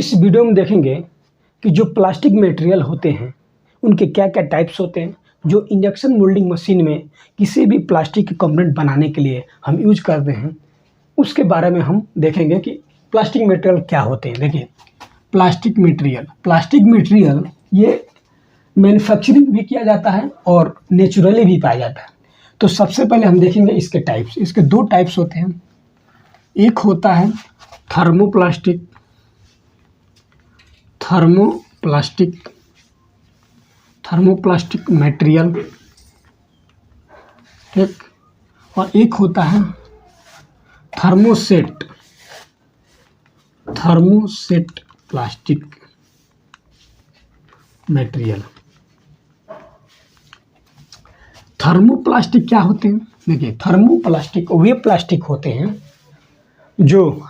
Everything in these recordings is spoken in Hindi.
इस वीडियो में देखेंगे कि जो प्लास्टिक मटेरियल होते हैं उनके क्या क्या टाइप्स होते हैं, जो इंजेक्शन मोल्डिंग मशीन में किसी भी प्लास्टिक के कंपोनेंट बनाने के लिए हम यूज करते हैं, उसके बारे में हम देखेंगे कि प्लास्टिक मटेरियल क्या होते हैं। देखिए, प्लास्टिक मटेरियल ये मैन्युफैक्चरिंग भी किया जाता है और नेचुरली भी पाया जाता है। तो सबसे पहले हम देखेंगे इसके टाइप्स। इसके दो टाइप्स होते हैं। एक होता है थर्मोप्लास्टिक मटेरियल, ठीक, और एक होता है थर्मोसेट प्लास्टिक मटेरियल। थर्मोप्लास्टिक क्या होते हैं? देखिए, थर्मोप्लास्टिक वे प्लास्टिक होते हैं जो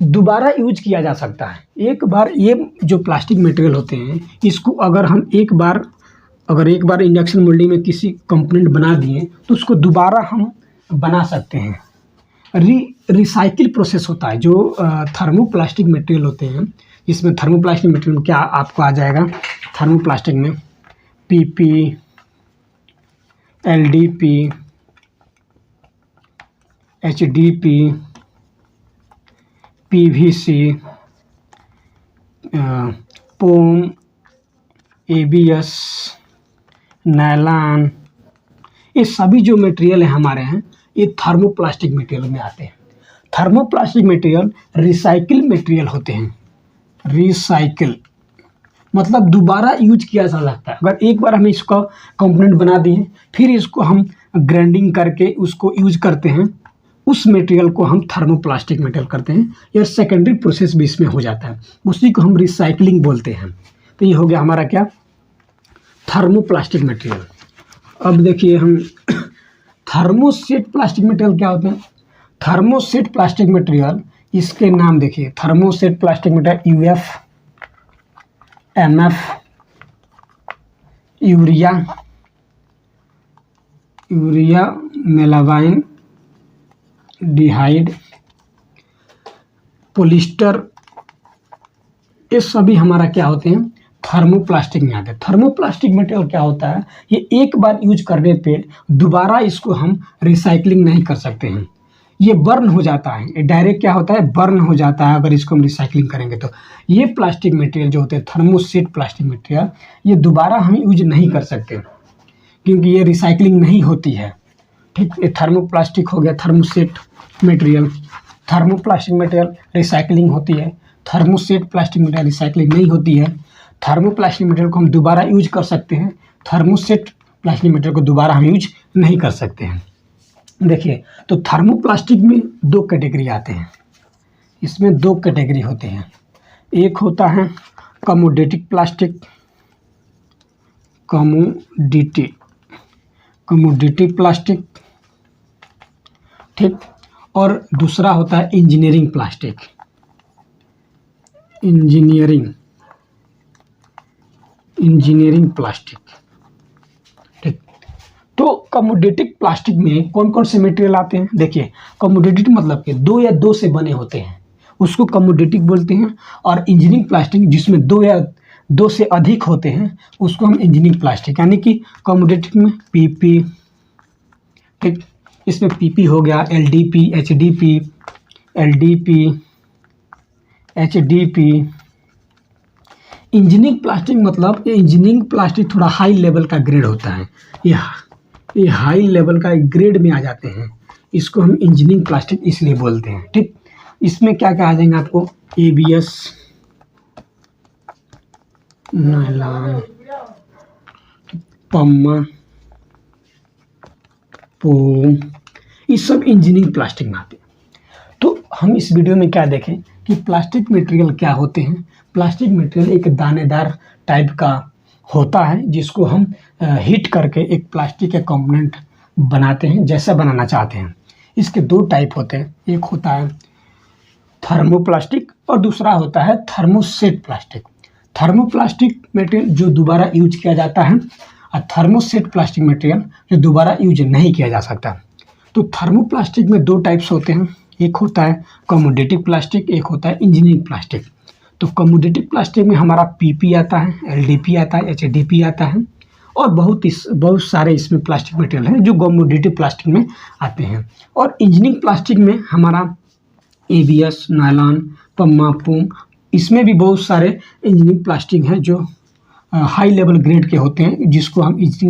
दोबारा यूज किया जा सकता है। एक बार ये जो प्लास्टिक मटेरियल होते हैं, इसको अगर हम एक बार इंजेक्शन मोल्डिंग में किसी कंपोनेंट बना दिए तो उसको दोबारा हम बना सकते हैं। रिसाइकिल प्रोसेस होता है। जो थर्मोप्लास्टिक मटेरियल होते हैं, इसमें थर्मोप्लास्टिक मटेरियल में क्या आपको आ जाएगा, थर्मोप्लास्टिक में PP, LDP, HDP, PVC, POM, ABS, nylon, ये सभी जो मटेरियल है हमारे हैं, ये थर्मोप्लास्टिक मटेरियल में आते हैं। थर्मोप्लास्टिक मटेरियल रिसाइकिल मटेरियल होते हैं। रिसाइकिल मतलब दोबारा यूज किया जा सकता है। अगर एक बार हम इसका कंपोनेंट बना दिए, फिर इसको हम ग्राइंडिंग करके उसको यूज करते हैं, उस मटेरियल को हम थर्मोप्लास्टिक मटेरियल करते हैं। या सेकेंडरी प्रोसेस भी इसमें हो जाता है, उसी को हम रिसाइकलिंग बोलते हैं। तो ये हो गया हमारा क्या, थर्मोप्लास्टिक मटेरियल। अब देखिए हम थर्मोसेट प्लास्टिक मटेरियल क्या होते हैं। थर्मोसेट प्लास्टिक मटेरियल, इसके नाम देखिए, thermoset plastic material UF, MF, urea melamine डिहाइड, पॉलिस्टर, ये सभी हमारा क्या होते हैं, थर्मोप्लास्टिक में आते हैं। थर्मोप्लास्टिक मटेरियल क्या होता है, ये एक बार यूज करने पे दोबारा इसको हम रिसाइकलिंग नहीं कर सकते हैं। ये बर्न हो जाता है, ये डायरेक्ट क्या होता है, बर्न हो जाता है अगर इसको हम रिसाइकलिंग करेंगे तो। ये प्लास्टिक मटेरियल जो होते हैं, थर्मोसेट प्लास्टिक मटेरियल, ये दोबारा हम यूज नहीं कर सकते क्योंकि ये रिसाइकलिंग नहीं होती है। ठीक, ये थर्मोप्लास्टिक हो गया, thermoset material. Thermoplastic material recycling होती है, थर्मोसेट प्लास्टिक मटेरियल रिसाइकलिंग नहीं होती है। थर्मोप्लास्टिक मटेरियल को हम दोबारा यूज कर सकते हैं, थर्मोसेट प्लास्टिक मटेरियल को दोबारा हम यूज नहीं कर सकते हैं। देखिए, तो थर्मोप्लास्टिक में दो कैटेगरी आते हैं। इसमें दो कैटेगरी होते हैं। एक होता है कमोडिटी प्लास्टिक, कमोडिटी प्लास्टिक, ठीक, और दूसरा होता है इंजीनियरिंग प्लास्टिक, इंजीनियरिंग प्लास्टिक, ठीक। तो कमोडिटी प्लास्टिक में कौन कौन से मटेरियल आते हैं? देखिए, कमोडिटी मतलब कि दो या दो से बने होते हैं, उसको कमोडिटी बोलते हैं। और इंजीनियरिंग प्लास्टिक जिसमें दो या दो से अधिक होते हैं, उसको हम इंजीनियरिंग प्लास्टिक, यानी कि कमोडिटी में PP, ठीक, इसमें PP हो गया, LDP, HDP। इंजीनियरिंग प्लास्टिक मतलब ये इंजीनियरिंग प्लास्टिक थोड़ा हाई लेवल का ग्रेड होता है। ये हाई लेवल का ग्रेड में आ जाते हैं, इसको हम इंजीनियरिंग प्लास्टिक इसलिए बोलते हैं। ठीक, इसमें क्या क्या आ जाएंगे आपको, ABS, नायलॉन, पम्मा, पोम, ये सब इंजीनियरिंग प्लास्टिक में आते हैं। तो हम इस वीडियो में क्या देखें कि प्लास्टिक मटेरियल क्या होते हैं। प्लास्टिक मटेरियल एक दानेदार टाइप का होता है, जिसको हम हीट करके एक प्लास्टिक का कंपोनेंट बनाते हैं, जैसा बनाना चाहते हैं। इसके दो टाइप होते हैं, एक होता है थर्मोप्लास्टिक और दूसरा होता है थर्मोसेट प्लास्टिक। थर्मोप्लास्टिक मटेरियल जो दोबारा यूज किया जाता है, और थर्मोसेट प्लास्टिक मटेरियल जो दोबारा यूज नहीं किया जा सकता। तो थर्मोप्लास्टिक में दो टाइप्स होते हैं, एक होता है कमोडिटी प्लास्टिक, एक होता है इंजीनियरिंग प्लास्टिक। तो कमोडिटी प्लास्टिक में हमारा पीपी आता है, एलडीपी आता है, एचडीपी आता है और बहुत सारे इसमें प्लास्टिक मटेरियल हैं जो कमोडिटी प्लास्टिक में आते हैं। और इंजीनियरिंग प्लास्टिक में हमारा एबीएस, नायलॉन, पम्मा, पूम, इसमें भी बहुत सारे इंजीनियरिंग प्लास्टिक हैं जो हाई लेवल ग्रेड के होते हैं, जिसको हम इंजीनियरिंग